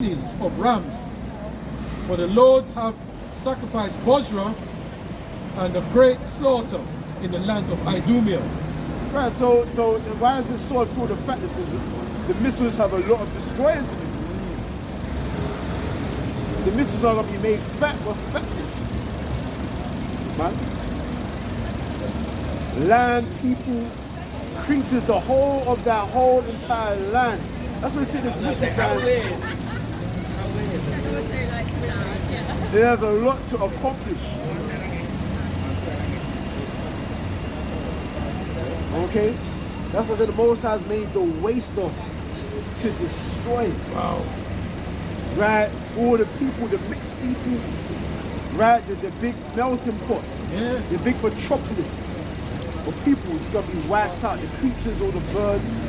kidneys of rams. For the Lord have sacrificed Bozrah and a great slaughter in the land of Idumea. Right, so why is it sword full of fatness? Because the missiles have a lot of destroying to them. The missiles are going to be made fat with fatness. Man. Land, people, creatures, the whole of that whole entire land. That's what we see this missile sign. It has a lot to accomplish. Okay? That's what the Most High has made the waster to destroy. Wow. Right? All the people, the mixed people, right? The big melting pot. Yes. The big metropolis of people is going to be wiped out. The creatures, all the birds,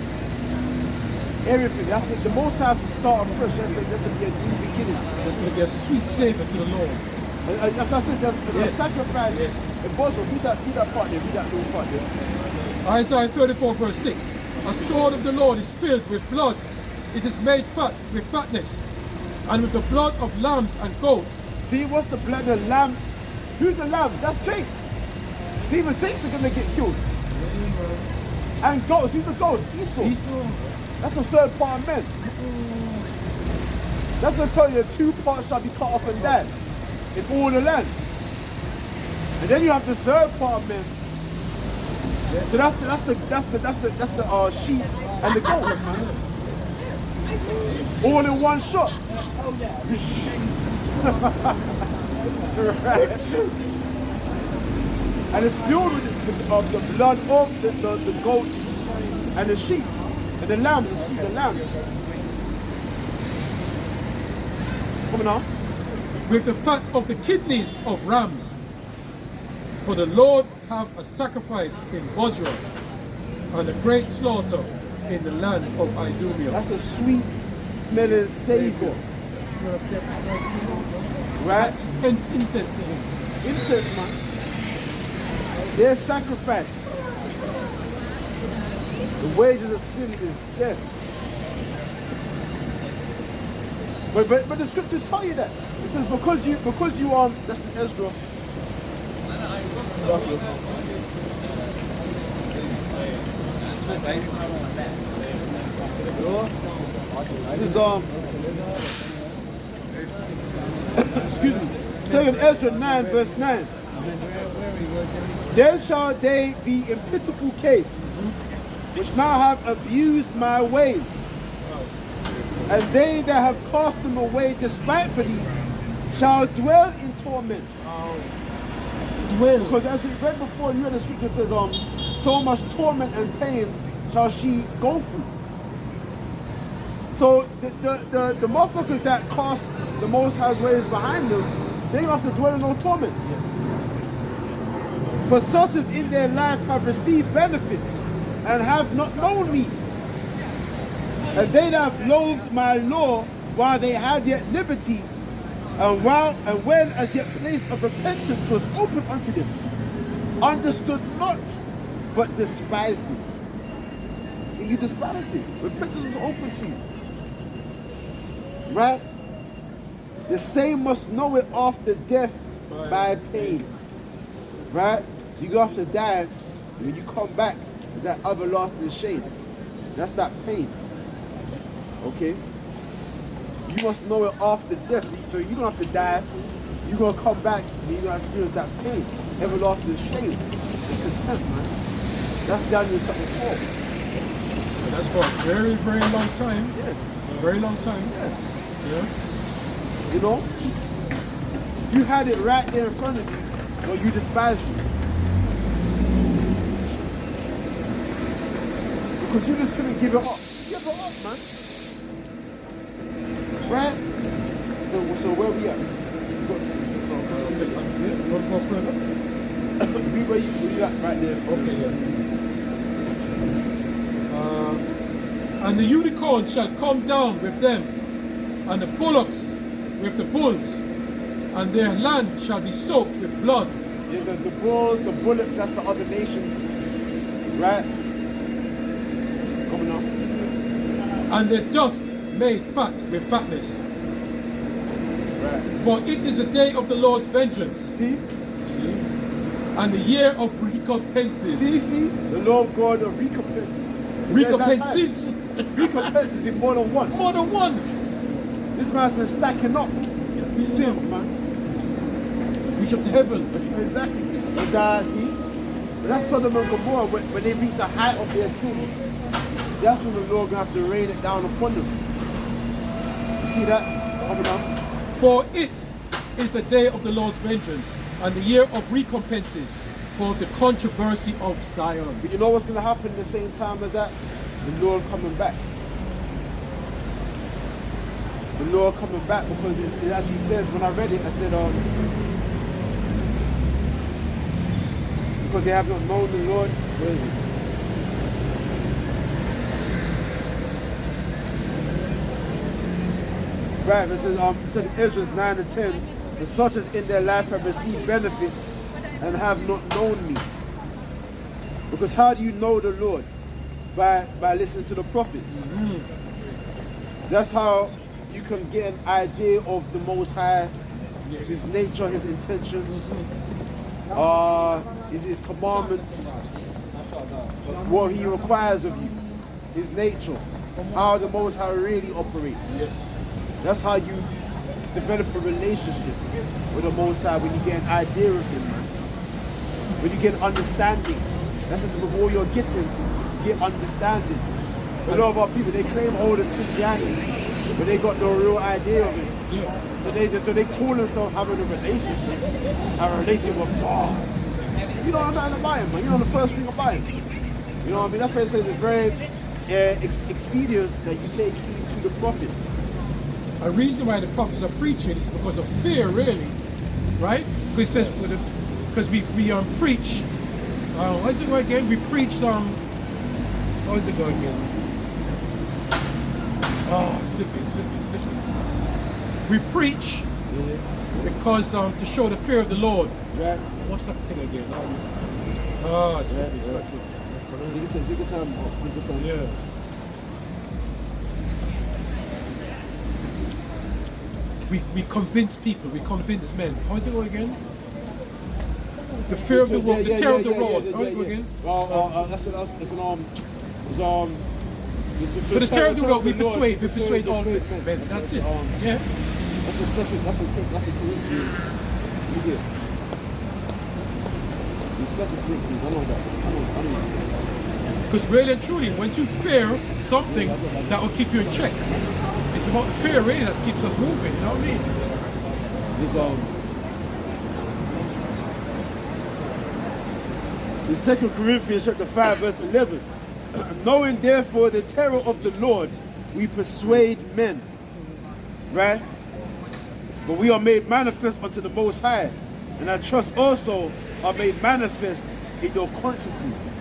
everything. That's the Most High has to start afresh. That's going to be a new beginning. That's going to be a sweet savor to the Lord. That's what I said. The Yes. sacrifice. Yes. The boss will read that part there. Read that little part there. Isaiah 34 verse 6. A sword of the Lord is filled with blood. It is made fat with fatness, and with the blood of lambs and goats. See, what's the blood of lambs? Who's the lambs? That's Jakes. See, even Jakes are going to get killed. And goats, who's the goats? Esau. That's the third part of men. That's what I tell you, 2 parts shall be cut off and die in all the land. And then you have the third part of men. So that's the sheep and the goats, man. All in one shot. Right. And it's filled with the blood of the goats and the sheep and the lambs, the lambs. Coming on. With the fat of the kidneys of rams. For the Lord have a sacrifice in Bozrah and a great slaughter in the land of Idumea. That's a sweet smelling savor. Smell of death is nice. Right? Incense to him. Incense, man. Their sacrifice. The wages of sin is death. But the scriptures tell you that. It says because you are, that's in Ezra. This excuse me. 2 Ezra 9 verse 9. Then shall they be in pitiful case, which now have abused my ways, and they that have cast them away despitefully shall dwell in torments. Dwell. Because as it read before, you read the scripture says, so much torment and pain shall she go through. So the motherfuckers that cast the Most High's ways behind them, they have to dwell in those torments. Yes. For such as in their life have received benefits and have not known me, and they that have loathed my law while they had yet liberty, and when as yet place of repentance was open unto them, understood not, but despised it. See, you despised it. Repentance was open to you. Right? The same must know it after death by pain. Right? So you go after die, and when you come back, it's that everlasting shame. That's that pain. Okay? You must know it after death. So you're going to have to die. You're going to come back and you're going to experience that pain. Everlasting shame and contempt, man. That's Daniel chapter 12. And that's for a very, very long time. Yeah. It's a very long time. Yeah. Yeah. You know? You had it right there in front of you, but you despised it. Because you just couldn't give it up. Give it up, man. Right? So where we at? Want to go further? Be where you at right there. Okay, yeah. And the unicorn shall come down with them, and the bullocks with the bulls, and their land shall be soaked with blood. Yeah, the bulls, the bullocks, that's the other nations. Right? Coming on. And their dust made fat with fatness. Right. For it is the day of the Lord's vengeance, See? and the year of recompenses. See? The Lord God of recompenses. Recompenses. Recompenses in more than one. More than one. This man's been stacking up his sins, man. Reach up to heaven. Exactly. See? But that's Sodom and Gomorrah when they reach the height of their sins. That's when the Lord gonna have to rain it down upon them. You see that coming up? For it is the day of the Lord's vengeance, and the year of recompenses for the controversy of Zion. But you know what's gonna happen at the same time as that? The Lord coming back. The Lord coming back, because it actually says, when I read it, I said, because they have not known the Lord. Where is it? Right, it says in Ezra 9 and 10, but such as in their life have received benefits and have not known me. Because how do you know the Lord? By listening to the prophets. That's how you can get an idea of the Most High, His nature, His intentions, His commandments, what He requires of you, His nature, how the Most High really operates. That's how you develop a relationship with the Most High, when you get an idea of Him, man. When you get understanding. That's just with all you're getting, you get understanding. A lot of our people, they claim all of Christianity, but they got no real idea of it. So they call themselves having a relationship with God. You know, I'm not in the Bible, man. You know the first thing about it. You know what I mean? That's why it says it's very expedient that you take heed to the prophets. A reason why the prophets are preaching is because of fear, really, right? Because it says, because we preach. What is it going again? We preach what is it going again? Oh, slipping. We preach because to show the fear of the Lord. Right. What's that thing again? Slipping. Take your time. Yeah. We convince people, we convince men. How does it go again? The fear of the world, the terror of the world. How does it go again? For the terror of the world, we persuade all men. That's it. Yeah. That's a Corinthians. Look at it. In 2 Corinthians, I know that. I know. Because really and truly, once you fear something, that will keep you in check. It's about the fear really that keeps us moving, you know what I mean? In 2 Corinthians chapter 5, verse 11, knowing therefore the terror of the Lord, we persuade men. Right? But we are made manifest unto the Most High, and I trust also are made manifest in your consciences.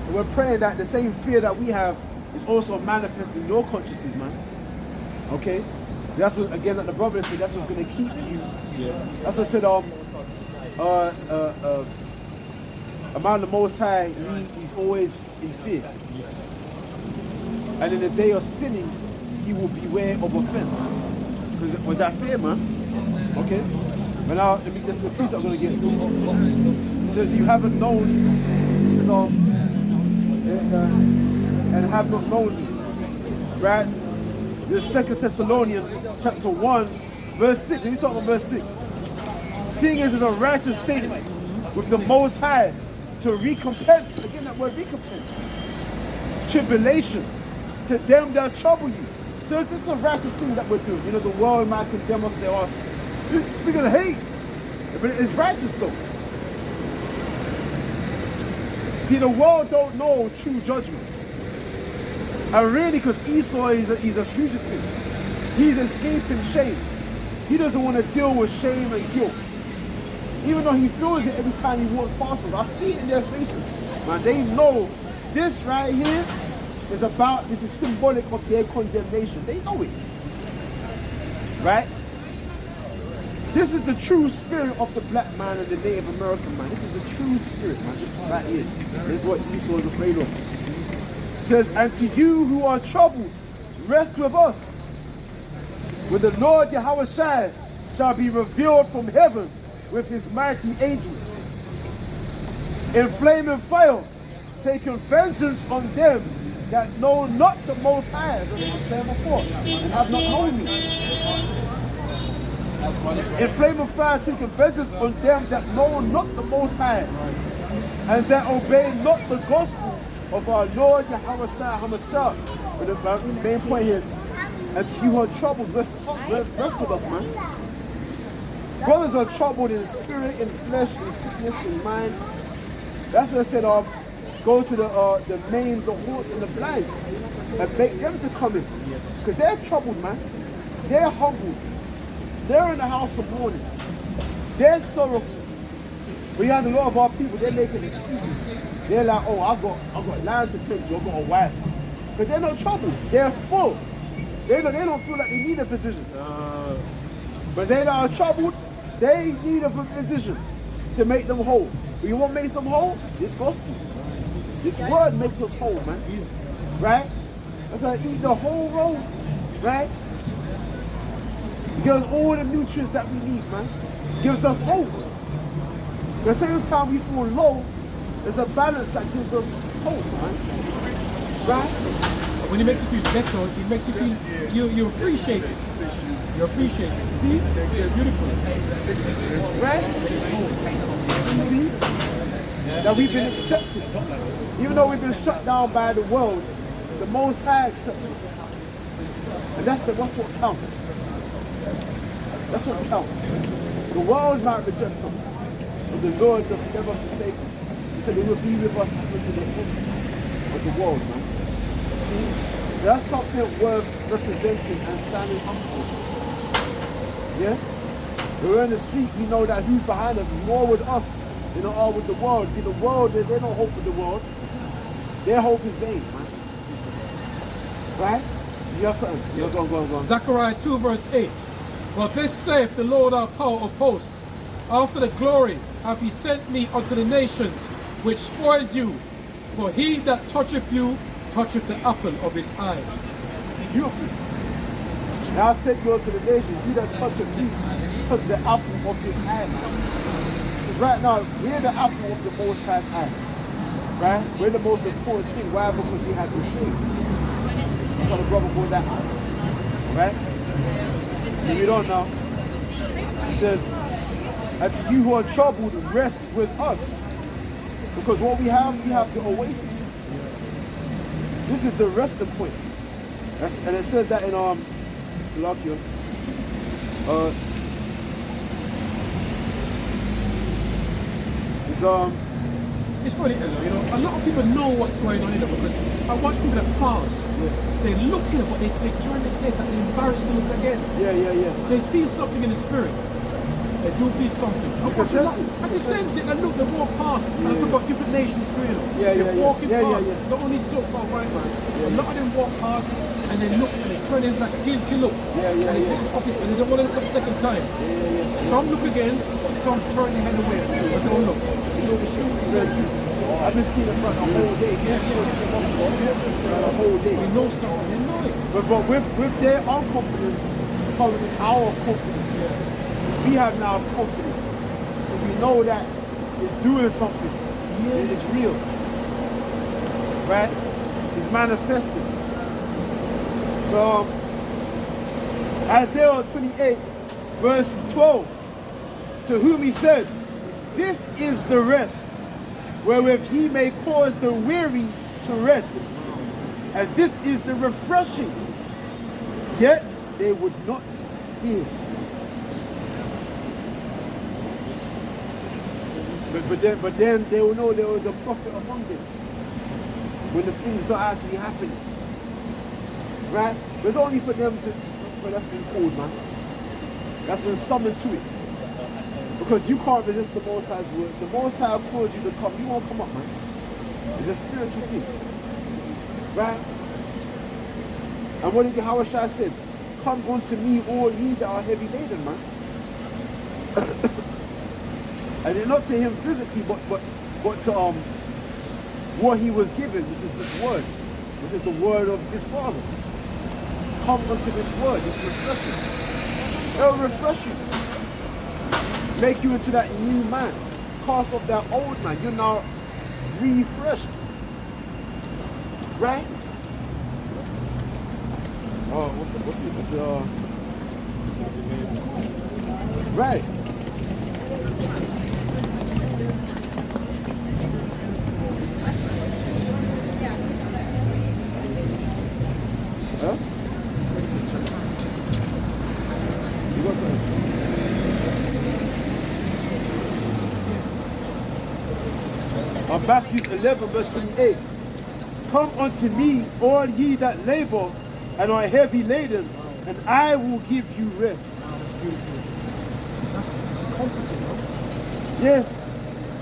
So we're praying that the same fear that we have is also manifest in your consciences, man. Okay? That's what, again, like the brother said, that's what's going to keep you. That's what I said, a man of the Most High, he's always in fear. And in the day of sinning, he will beware of offense. Because with that fear, man. Okay? But now, let me just the piece I'm going to get. It says, you haven't known, it says, and have not known me. Right? The 2 Thessalonians chapter 1, verse 6. Let me start on verse 6. Seeing it is a righteous thing with the Most High to recompense, again that word recompense, tribulation to them that trouble you. So is this a righteous thing that we're doing? You know, the world might condemn us and say, oh, we're going to hate. But it's righteous though. See, the world don't know true judgment. And really, because Esau he's a fugitive. He's escaping shame. He doesn't want to deal with shame and guilt. Even though he feels it every time he walks past us. I see it in their faces. Man, they know this right here this is symbolic of their condemnation. They know it. Right? This is the true spirit of the black man and the Native American man. This is the true spirit, man. This is right here. This is what Esau is afraid of. It says, and to you who are troubled, rest with us. when the Lord Yahushua shall be revealed from heaven with his mighty angels, in flaming fire, taking vengeance on them that know not the Most High, as I said before, and have not known me. In flaming fire, taking vengeance on them that know not the Most High, and that obey not the gospel of our Lord Yahushua HaMashiach. But the main point here, and to you who are troubled, rest with us, man. Brothers are troubled in spirit, in flesh, in sickness, in mind. That's what I said, go to the maimed, the halt, and the blind, and make them to come in. Because they're troubled, man. They're humbled. They're in the house of mourning. They're sorrowful. We have a lot of our people, they're making excuses. They're like, oh, I've got land to tend to, I've got a wife. But they're not troubled. They're full. They don't feel like they need a physician. But they that are troubled, they need a physician to make them whole. But you know what makes them whole? This gospel. This word makes us whole, man. Right? That's why I eat the whole roll. Right? It gives us all the nutrients that we need, man. It gives us hope. At the same time we feel low, there's a balance that gives us hope, man. Right? When it makes you feel better, it makes you feel you appreciate it. You appreciate it. See? It's beautiful. Right? See? That we've been accepted. Even though we've been shut down by the world, the Most High accepts us. And that's what counts. That's what counts. The world might reject us, but the Lord does never forsake us. He said he will be with us up unto the end of the world, man. See? That's something worth representing and standing up for. Yeah? We're in the street, we know that who's behind us is more with us than they are with the world. See, the world, they don't hope with the world. Their hope is vain, man. Right? You have something? Yeah. Go on. Zechariah 2 verse 8. But this saith the Lord our power of hosts, after the glory hath he sent me unto the nations which spoiled you, for he that toucheth you toucheth the apple of his eye. Beautiful. Now I sent you unto the nations, he that toucheth you, touch the apple of his eye. Because right now, we're the apple of the Most High's eye. Right? We're the most important thing. Why? Because we have this faith. That's how the brother called that apple. Right? So we don't know. It says, and to you who are troubled, rest with us. Because what we have the oasis. This is the resting point. And it says that in Salakia. It's funny, you know, a lot of people know what's going on, you know, because I watch people that pass. They look here, but they turn their head and they're embarrassed to look again. Yeah. They feel something in the spirit. They do feel something. I can sense it. And look, they walk past. And I talk about different nations, you know. They're walking past. Not only so far right, man. A lot of them walk past and they look and they turn in like a guilty look. And they take the office and they don't want to look a second time. Some look again, but some turn their head away. But don't look. So the shoe is very true. I've been seeing it for a whole day. A whole day. We know something, they know it. But with their unconfidence comes our confidence. We have now confidence. Because we know that it's doing something. Yes. It's real. Right? It's manifesting. So Isaiah 28 verse 12, to whom he said, this is the rest, wherewith he may cause the weary to rest. And this is the refreshing. Yet they would not hear. But then they will know there was a prophet among them when the things are actually happening. Right? But it's only for them for that's been called, man. That's been summoned to it. Because you can't resist the Most High's word. The Most High calls you to come. You won't come up, man. It's a spiritual thing. Right? And what did Yahushua said? Come unto me, all ye that are heavy laden, man. And then not to him physically, but to what he was given, which is this word, which is the word of his Father. Come unto this word, this refreshing. It'll refresh you. Make you into that new man. Cast off that old man. You're now refreshed. Right? Oh, what's it? Right. Huh? You got something? Matthew 11 verse 28. Come unto me, all ye that labor and are heavy laden, and I will give you rest. That's beautiful. That's comforting, no? Yeah.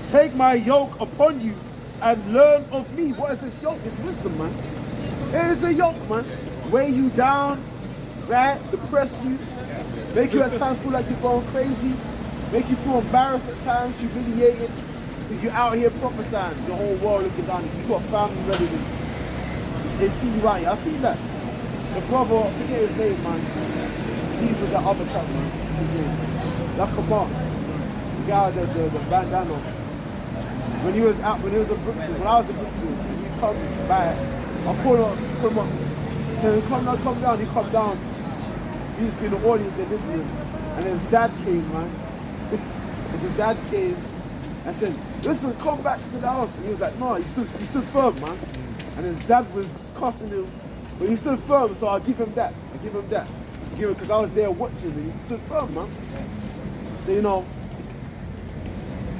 Take my yoke upon you and learn of me. What is this yoke? It's wisdom, man. It is a yoke, man. Weigh you down, right? Depress you. Make you at times feel like you're going crazy. Make you feel embarrassed at times, humiliated. Because you're out here prophesying. The whole world looking down. You've got family relatives. They see you out here. I see that. The brother, I forget his name, man. He's with the other cat, man. What's his name? Lakamar. The guy with the bandana. When he was at Brixton, when I was at Brixton, he come by, I pulled him up. So he come down, he come down. He used to be in the audience and listening. And his dad came, man. His dad came and said, listen, come back to the house. And he was like, no, he stood firm, man. And his dad was cussing him, but he stood firm, so I'll give him that. Because I was there watching and he stood firm, man. So, you know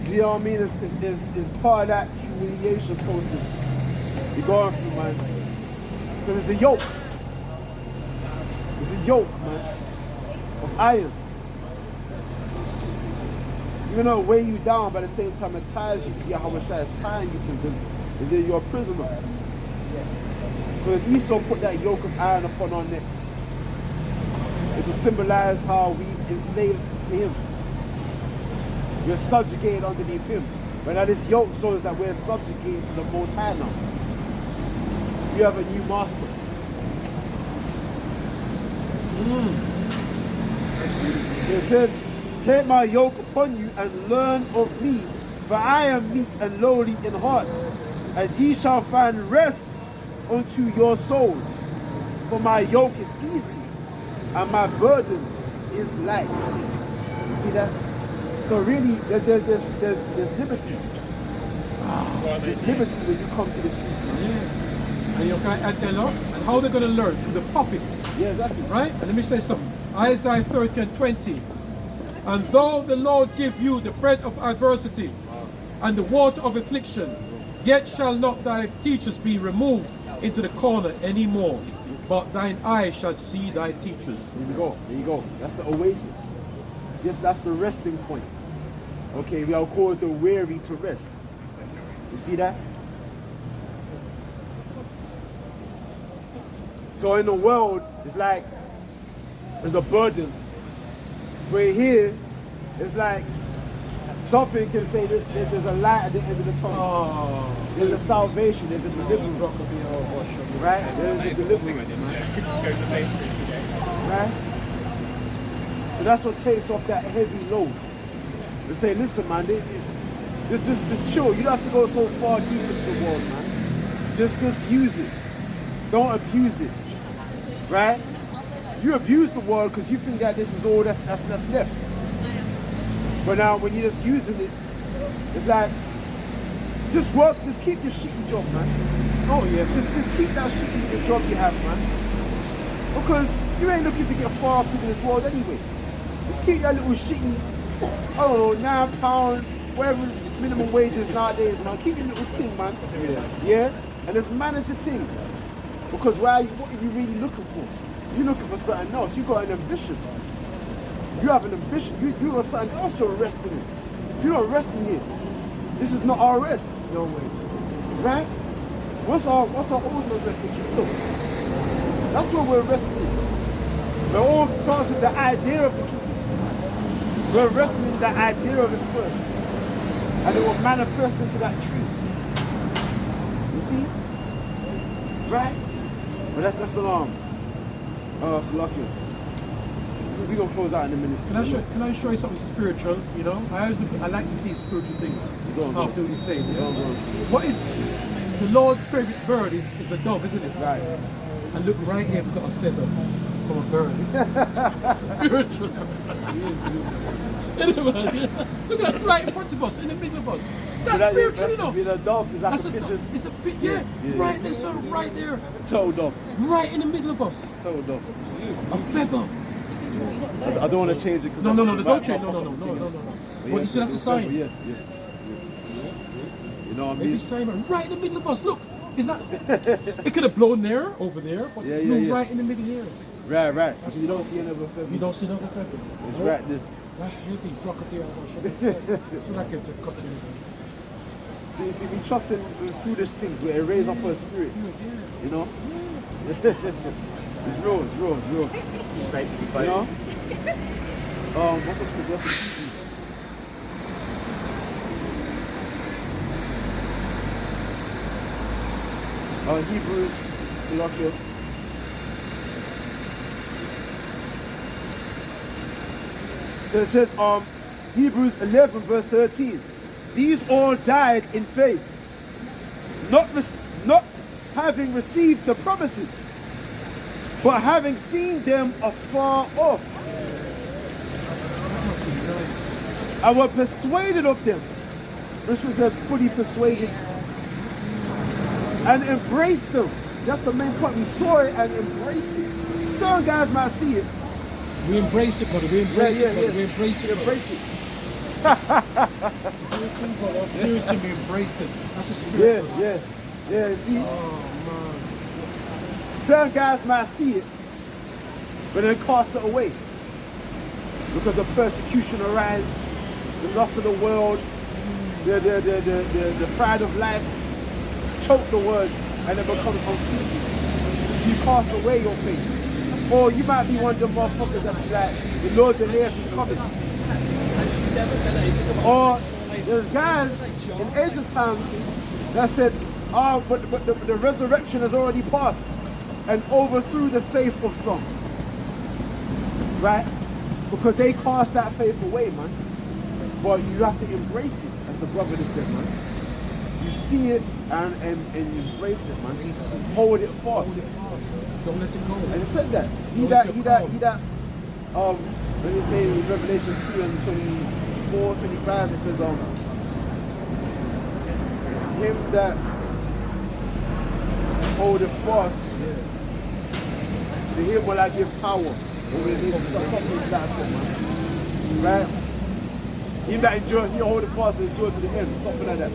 what I mean? It's part of that humiliation process you're going through, man. Because it's a yoke. It's a yoke, man, of iron. Even though it weigh you down, but at the same time it ties you to Yahweh. It's tying you to him because you're a prisoner. But Esau put that yoke of iron upon our necks. It to symbolize how we enslaved to him. We're subjugated underneath him. But now this yoke shows that we're subjugated to the Most High now. We have a new master. So it says, take my yoke upon you and learn of me, for I am meek and lowly in heart, and ye shall find rest unto your souls. For my yoke is easy and my burden is light. You see that? So really, there's liberty. There's liberty when you come to this truth. And you can add a lot. And how they're going to learn? Through the prophets. Yeah, exactly. Right? And let me say something. Isaiah 30 and 20. And though the Lord give you the bread of adversity and the water of affliction, yet shall not thy teachers be removed into the corner any more, but thine eye shall see thy teachers. There you go. That's the oasis. Yes, that's the resting point. Okay, we are called the weary to rest. You see that? So in the world, it's like there's a burden. But here, it's like something can say this, there's a light at the end of the tunnel. Oh. There's a salvation, there's a deliverance. Right? There's a deliverance, man. Right? So that's what takes off that heavy load. They say, listen, man, just chill. You don't have to go so far deep into the world, man. Just use it. Don't abuse it. Right? You abuse the world because you think that this is all that's left. But now when you're just using it, it's like, just work, just keep your shitty job, man. Oh yeah. Just keep that shitty job you have, man. Because you ain't looking to get far up into this world anyway. Just keep that little shitty, I don't know, £9, whatever minimum wage is nowadays, man. Keep your little thing, man. Yeah? And just manage the thing. Because what are you really looking for? You're looking for something else. You got an ambition. You have an ambition. You got something else you're resting in. You're not resting here. This is not our rest. No way. Right? What's our ultimate resting? Look. That's what we're resting in. We're all starts with the idea of the kingdom. We're resting in the idea of it first. And it will manifest into that tree. You see? Right? But that's alarm. It's lucky. we gonna close out in a minute. Can I show you something spiritual? You know, I like to see spiritual things Go on, after what you say. Yeah? Go on. What is the Lord's favorite bird? Is a dove, isn't it? Right. And look right here, we've got a feather from a bird. Spiritual. Anyway, look at that right in front of us, in the middle of us. That's spiritual, you know. Being a dove is like That's a pigeon. It's a bit, yeah. Right there, sir, right there. Total dove. Right in the middle of us. Total dove. A feather. I don't want to change it because No, don't change. No. But you see, that's a sign. Yeah. You know what I mean? Every sign, right in the middle of us. Look, it's not. It could have blown there, over there, but it blew right in the middle here. Right. You don't see another feather. You don't see another feathers. It's right there. That's heavy. Block of the other. So I get to cut you. See, we trust in foolish things where it raise up our spirit. You know? It's real. You know? What's the scripture? What's the Hebrews? Hebrews, Salakia. So it says, Hebrews 11 verse 13. These all died in faith, not having received the promises, but having seen them afar off. That must be nice. And were persuaded of them. This was fully persuaded. And embraced them. That's the main point. We saw it and embraced it. Some guys might see it. We embrace it, brother. We embrace it, brother. We embrace it. Embrace it. Seriously, we embrace it. That's a spirit. Yeah, see? Oh, man. Some guys might see it, but then cast it away. Because of persecution arise, the lust of the world, the pride of life, choke the word, and it becomes unfruitful. So you cast away your faith. Or you might be one of the motherfuckers that be like, the Lord delayeth is coming. Or there's guys in ancient times that said, but the resurrection has already passed and overthrew the faith of some. Right? Because they cast that faith away, man. But you have to embrace it, as the brother has said, man. You see it and you embrace it, man. Hold it fast. Don't let it go. And it said that. He that when you say in Revelations 2 and 24, 25, it says him that holdeth fast, to him will I give power over the nations. Something like that, man. Right? Him that endure, he hold it fast and endure to the end. Something like that.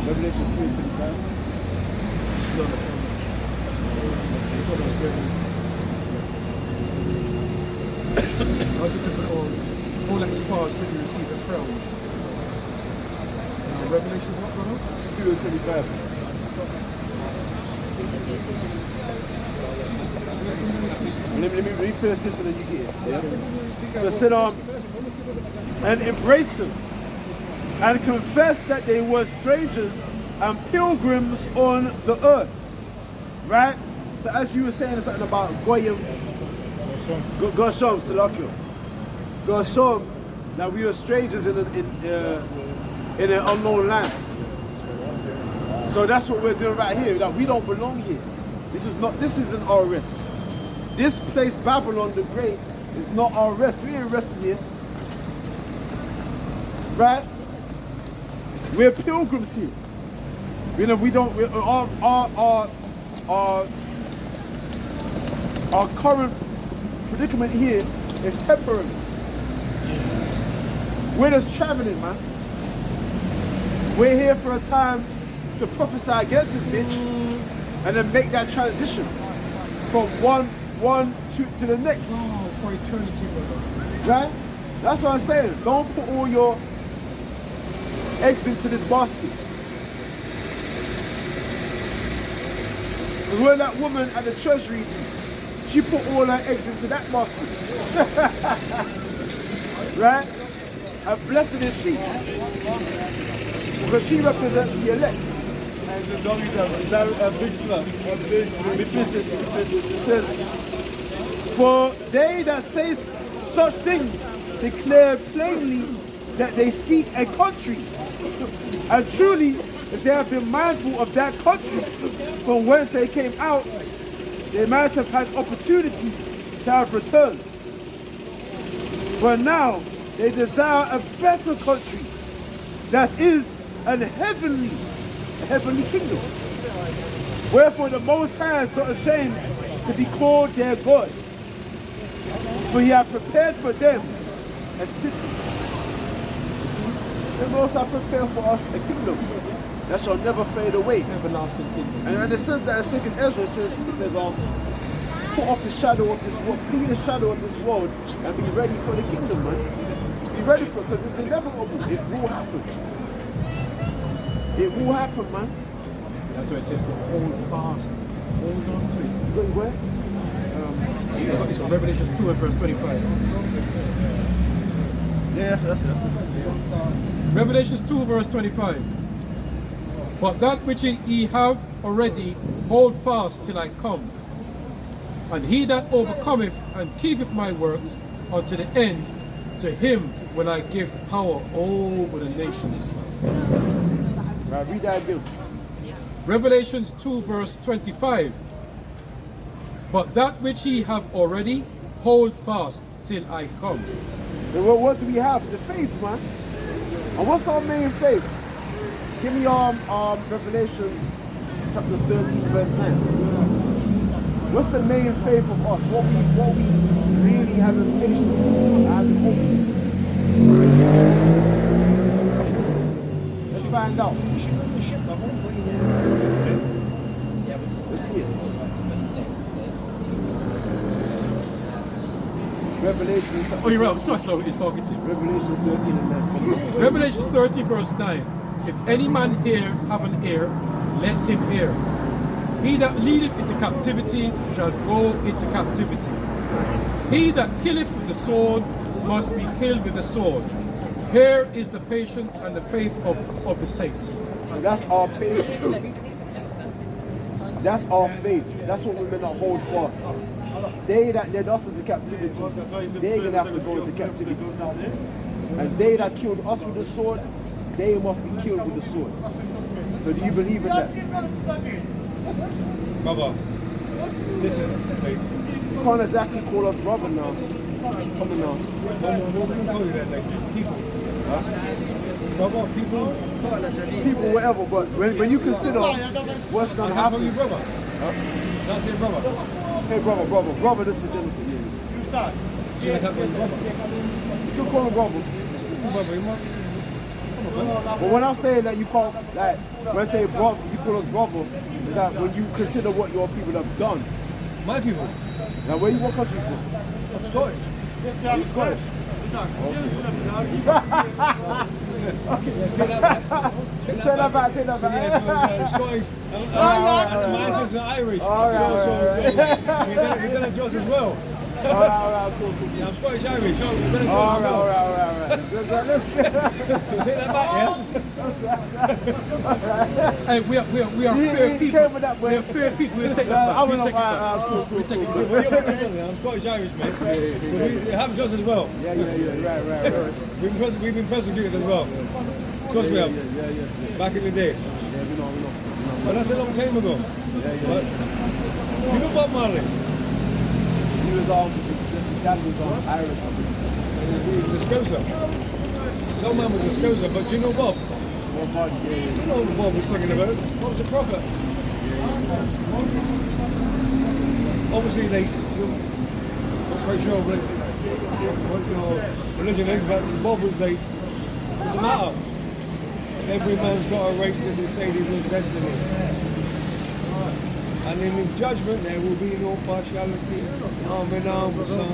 Revelations 2 and 25. All that is past, then you receive a crown. Revelation what, brother? 2 and 25. Let me refresh this and then you get it. Yeah? It said, and embraced them and confessed that they were strangers and pilgrims on the earth. Right? So as you were saying something about Goyim, Gershom, Salakio. Gershom, that we are strangers in an unknown land. So that's what we're doing right here. That we don't belong here. This isn't our rest. This place, Babylon the Great, is not our rest. We ain't resting here. Right? We're pilgrims here. You know, our current predicament here is temporary. We're just traveling, man. We're here for a time to prophesy against this bitch and then make that transition from one to the next. Oh, for eternity, brother. Right? That's what I'm saying. Don't put all your eggs into this basket. Because when that woman at the treasury, she put all her eggs into that basket. Right? And blessed is she. Because she represents the elect. And the dog is a big plus. A big It says, for they that say such things declare plainly that they seek a country. And truly, if they have been mindful of that country from whence they came out, they might have had opportunity to have returned. But now they desire a better country, that is a heavenly kingdom. Wherefore the Most High is not ashamed to be called their God, for he hath prepared for them a city. You see, the Most High prepared for us a kingdom that shall never fade away. Everlasting kingdom. And it says that in 2nd Ezra, it says, put off the shadow of this world, flee the shadow of this world, and be ready for the kingdom, man. Be ready for it, because it's inevitable. It will happen. It will happen, man. That's why it says to hold fast. Hold on to it. Wait, where? I got this one, Revelations 2 and verse 25. Yeah, that's it. Revelations 2 verse 25. But that which ye have already, hold fast till I come. And he that overcometh and keepeth my works unto the end, to him will I give power over the nations. Right, read that again. Revelations 2 verse 25. But that which ye have already, hold fast till I come. And what do we have? The faith, man. And what's our main faith? Give me Revelations chapter 13 verse 9. What's the main faith of us? What we really having patience for, having hope for? Let's find out. Let's see it. Revelation. Oh, you're right. Sorry, he's talking to you. Revelation 13 and 9. Revelation 30 verse 9. If any man here have an ear, let him hear. He that leadeth into captivity shall go into captivity. He that killeth with the sword must be killed with the sword. Here is the patience and the faith of the saints. So that's our patience. That's our faith. That's what we're meant to hold fast. They that led us into captivity, they're going to have to go into captivity. And they that killed us with the sword, they must be killed with the sword. So do you believe in that? Brother, listen. You can't exactly call us brother now. Come on now. People. Brother, people. People, whatever, but when you consider what's going to How happen. you brother? That's your brother. Hey, brother, this for genocide. You can't call him brother. You can call him brother. Brother, you must. But when I say that you can't, like, when I say brother, you call us brother, is that when you consider what your people have done. My people. Now, what country you from? I'm Scottish. Are you Scottish? Take that back. Take that back. Scottish. My ancestors are Irish. Alright. We've done a Joss as well. Alright, cool. Yeah, I'm Scottish Irish. Alright. Let's get Take that back, yeah? Hey, we are fair He people. came with that, We are fair people. We'll take that back. We'll take it back. We'll take it back. I'm Scottish Irish, mate. So we have Joss as well. Yeah, right. We've been persecuted as well. Of course we have. Yeah. Back in the day. Yeah, we know. But that's a long time ago. But you know Bob Marley? He was his dad was Irish. The Scouser. No man was a Scouser, but do you know Bob? Bob Marley, yeah. You know what Bob was singing about? Bob's a prophet. Obviously, I'm not quite sure what your religion is, but Bob was like, doesn't matter. Every man's got a right to decide his own destiny. And in his judgment there will be no partiality, arm in arm with some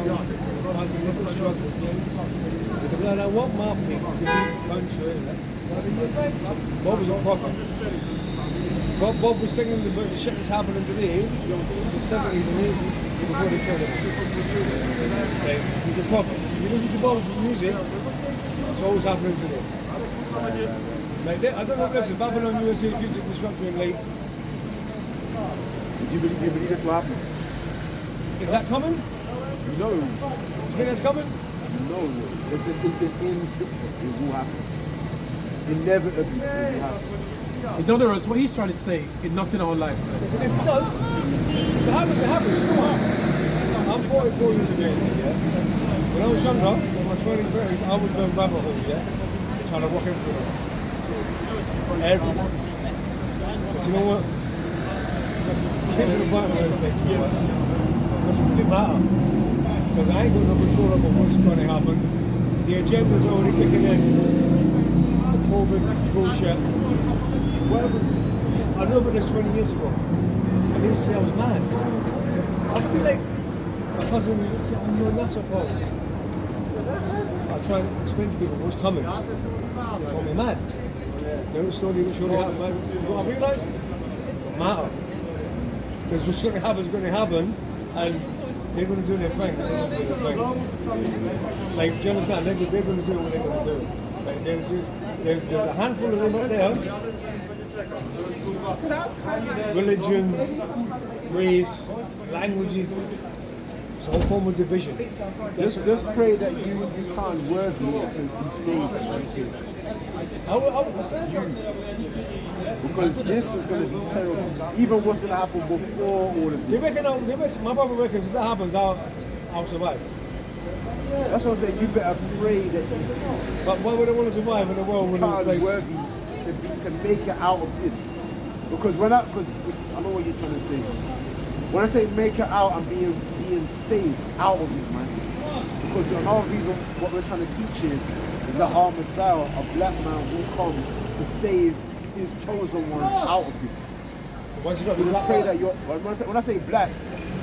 fighting little struggle. Because I don't want my people to be punched. Bob was a prophet. Bob was singing about the shit that's happening today, the 70s and 80s, before they killed him. Like, he's a prophet. If you listen to Bob's music, it's always happening today. Like, I don't know, listen, Babylon USA future destruction, like... Do you believe this will happen? Is that coming? No. Do you think that's coming? No. It's in scripture. It will happen. Inevitably, it will happen. In other words, what he's trying to say is not in our lifetime. Listen, if it does, if it happens, it happens. Come on. I'm 44 years of age, yeah? When I was younger, in my 20s, 30s, I was doing rabbit holes, yeah? Trying to walk in through them. Everything. But you know what? Came to the point where it's like, yeah, it doesn't really matter. Because I ain't got no control over what's going to happen. The agenda's already kicking in. The COVID bullshit. Whatever. I know about this 20 years ago. And they used to say I was mad. I could be like, my cousin, you're nuts or Paul. I try and explain to people what's coming. They call me mad. They don't slowly but surely happen. What I realised? Matter. Because what's going to happen is going to happen, and they're going to do their thing. Like, do you understand? They're going to do what they're going to do. Like, there's a handful of them up there. Religion, race, languages. It's a whole form of division. Just pray that you can't worthy to be saved. Because this is going to be terrible. Even what's going to happen before all of this. My brother reckons if that happens, I'll survive. That's what I'm saying. You better pray that But why would I want to survive in a world you when it's can't like... worthy to make it out of this. Because I know what you're trying to say. When I say make it out, I'm being saved out of it, man. Because the another reason what we're trying to teach you is that our Messiah, a black man, will come to save his chosen ones out of this. Why should I So just pray that when I say black,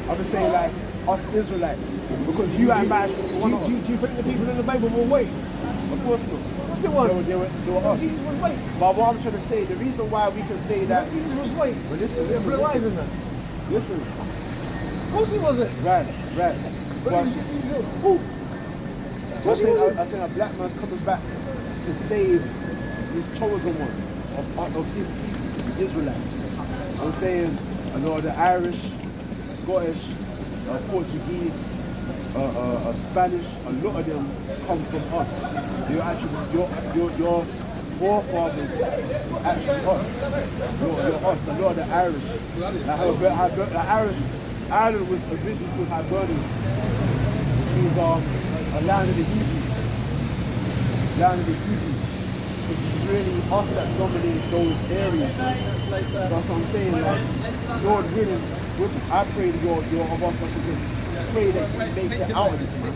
I'm just saying like us Israelites. Because you and I, do you think the people in the Bible will wait? of course not. What's the one? They were us. Jesus was white. But what I'm trying to say, the reason why we can say that, Jesus was white. but listen, Blue eyes in that. listen. Of course he wasn't. Right. But he's who? I'm saying a black man's coming back to save his chosen ones of his people, the Israelites. I'm saying, I know the Irish, Scottish, Portuguese, Spanish, a lot of them come from us. You're actually, your forefathers is actually us. You're us. A lot of the Irish. The Irish Ireland was originally called Hibernian, which means a land of the Hebrews. Land of the Hebrews. It's really us that dominate those areas, man. So that's what I'm saying. Like, Lord willing, I pray that you're of us that's to pray that we make it out of this, man.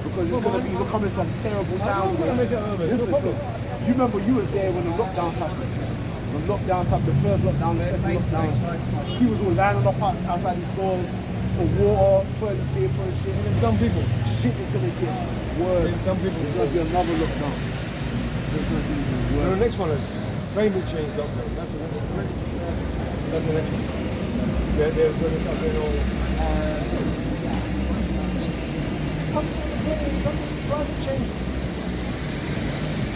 Because it's going to be becoming some terrible times. Listen, because you remember you was there when the lockdowns happened. When lockdowns happened, the first lockdown, the second lockdown, people were lining up outside these stores for water, toilet paper and shit. And dumb people. Shit is going to get worse. Some people. There's going to be another lockdown. There's going to be even worse. The next one is climate change lockdown. That's the next one. That's the next one. They're doing this up there all. Climate change.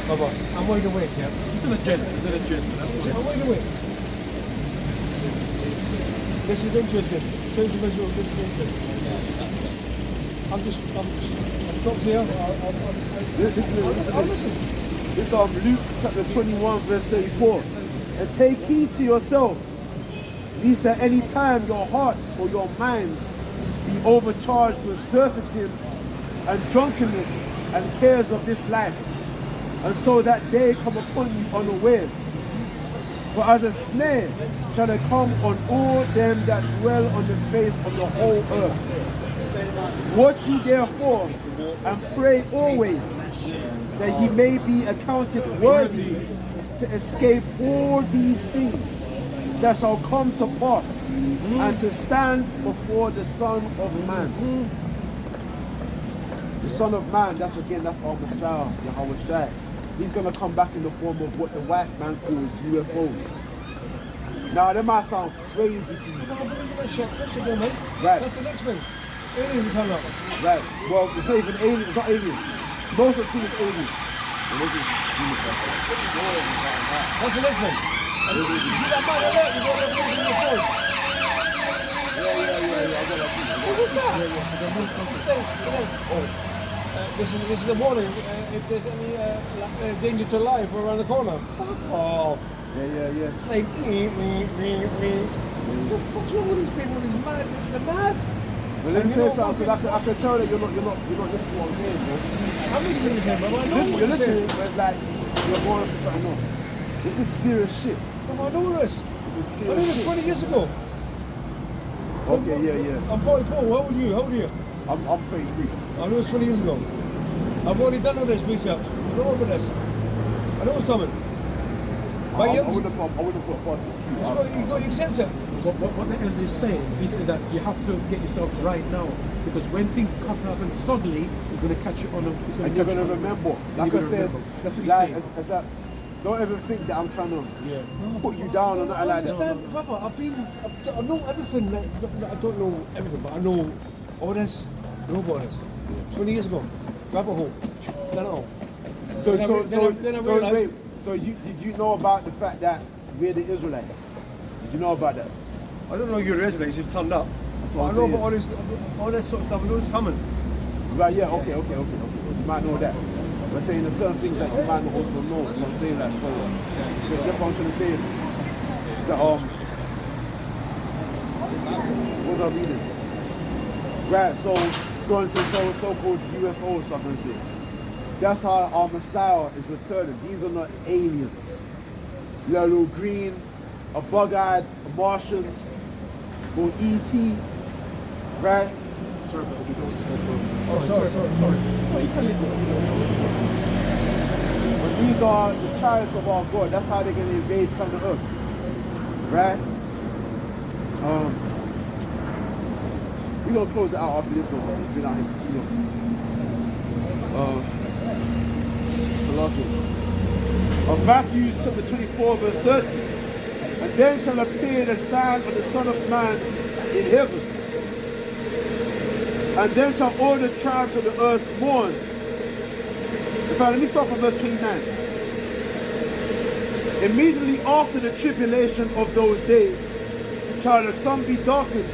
Baba, I'm wide awake, yeah? It's an agenda. It's an agenda. That's what I'm wide awake. This is interesting. Change the visual, this is interesting. I'm stopped here. Listen. This Luke chapter 21 verse 34. And take heed to yourselves, lest at any time your hearts or your minds be overcharged with surfeiting and drunkenness and cares of this life, and so that day come upon you unawares. For as a snare shall it come on all them that dwell on the face of the whole earth. Watch ye therefore, and pray always, that ye may be accounted worthy to escape all these things that shall come to pass, and to stand before the Son of Man. The Son of Man, that's our Messiah, Yahweh Shai. He's going to come back in the form of what the white man calls UFOs. Now, that might sound crazy to you. What's it then, mate? Right. That's the next thing. Aliens are coming up. Right. Well, it's not even aliens. It's not aliens. No such thing as aliens. And they just do it first. That's the next thing. You see that man there? You got that in your phone. Yeah. I got that too. What was that? This is a warning. If there's any danger to life around the corner, fuck off. Yeah. Like, what's wrong with these people? These mad, they're mad. But let me say something, because I can tell that you're not listening to what I'm saying, bro. I'm listening to him, but I know Listen, what you're you're saying. listening, but it's like you're going for something else. This is serious shit. I know this. This is I serious knew this shit. 20 years ago. Okay, yeah. I'm 44. How old are you? How old are you? I'm 33. I knew it was 20 years ago. I've already done all this research. I know about this. I know what's coming. I wouldn't put a past it. You've got to accept it. What the elder is saying, he said that you have to get yourself right now, because when things happen suddenly, it's going to catch you on a... And you're going to remember. Like I said, that's what he's like, saying. it's that, don't ever think that I'm trying to put you down or nothing like that. understand, brother. I know everything. I don't know everything, but I know all this. I know about this. 20 years ago, rabbit hole. Done it all. So did you know about the fact that we're the Israelites? Did you know about that? I don't know you're Israelites, just turned up. That's But what I I'm know saying. about all this sort of stuff. I know it's coming. Right, yeah, okay. You might know that. We're saying there's certain things that you might not also know. That's what I'm saying. Like, so that's what I'm trying to say. So, what was I reading? Right, so going to the so-called UFOs, so I'm going to say. That's how our Messiah is returning. These are not aliens. They're a little green, a bug-eyed, Martians, or ET, right? Sorry, but we don't sorry. But these are the chariots of our God. That's how they're going to invade planet Earth, right? We're going to close it out after this one. We've been out here for too long. Of Matthew chapter 24, verse 30. And then shall appear the sign of the Son of Man in heaven. And then shall all the tribes of the earth mourn. In fact, let me start from verse 29. Immediately after the tribulation of those days shall the sun be darkened,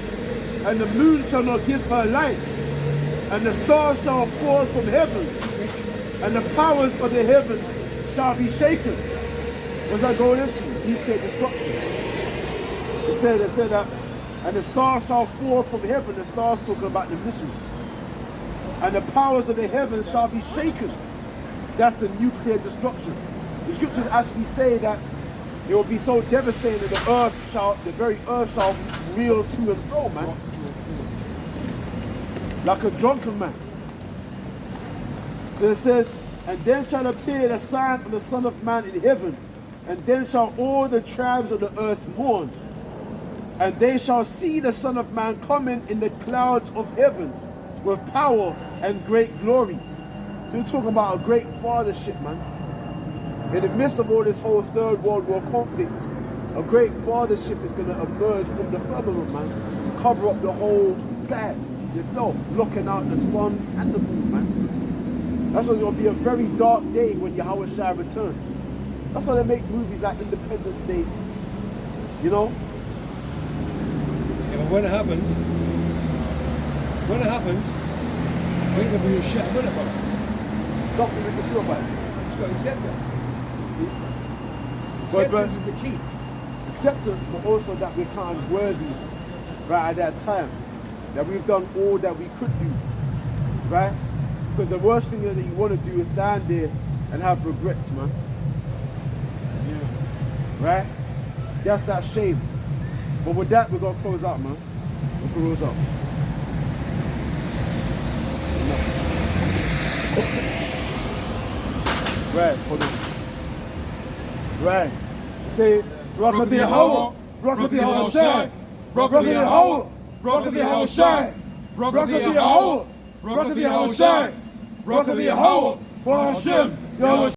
and the moon shall not give her light, and the stars shall fall from heaven, and the powers of the heavens shall be shaken. What's that going into? Nuclear destruction. They said that, and the stars shall fall from heaven. The stars talking about the missiles. And the powers of the heavens shall be shaken. That's the nuclear destruction. The scriptures actually say that it will be so devastating that the very earth shall reel to and fro, man. Like a drunken man. So it says, and then shall appear the sign of the Son of Man in heaven, and then shall all the tribes of the earth mourn, and they shall see the Son of Man coming in the clouds of heaven with power and great glory. So you're talking about a great fathership, man. In the midst of all this whole Third World War conflict, a great fathership is going to emerge from the firmament, man, to cover up the whole sky yourself, looking out the sun and the moon, man. That's why it's going to be a very dark day when Yahweh Shai returns. That's why they make movies like Independence Day, you know? Yeah, but when it happens, we ain't gonna be a shit about it, brother. Nothing we can do about it. Just gotta accept it. See? Acceptance is the key. Acceptance, but also that we're kind of worthy right at that time. That we've done all that we could do, right? Because the worst thing that you want to do is stand there and have regrets, man. Yeah. Right? That's that shame. But with that, we're going to close out, man. We'll close out. Right, hold on. Right. Say, Rock of the Yahweh, Rock of the Yahweh Shai, Rock of the Yahweh, Rock of the Yahweh Shai, Rock of the Yahweh, Rock of the Yahweh Shai, Rock of the Yahweh, Hashem, Yahweh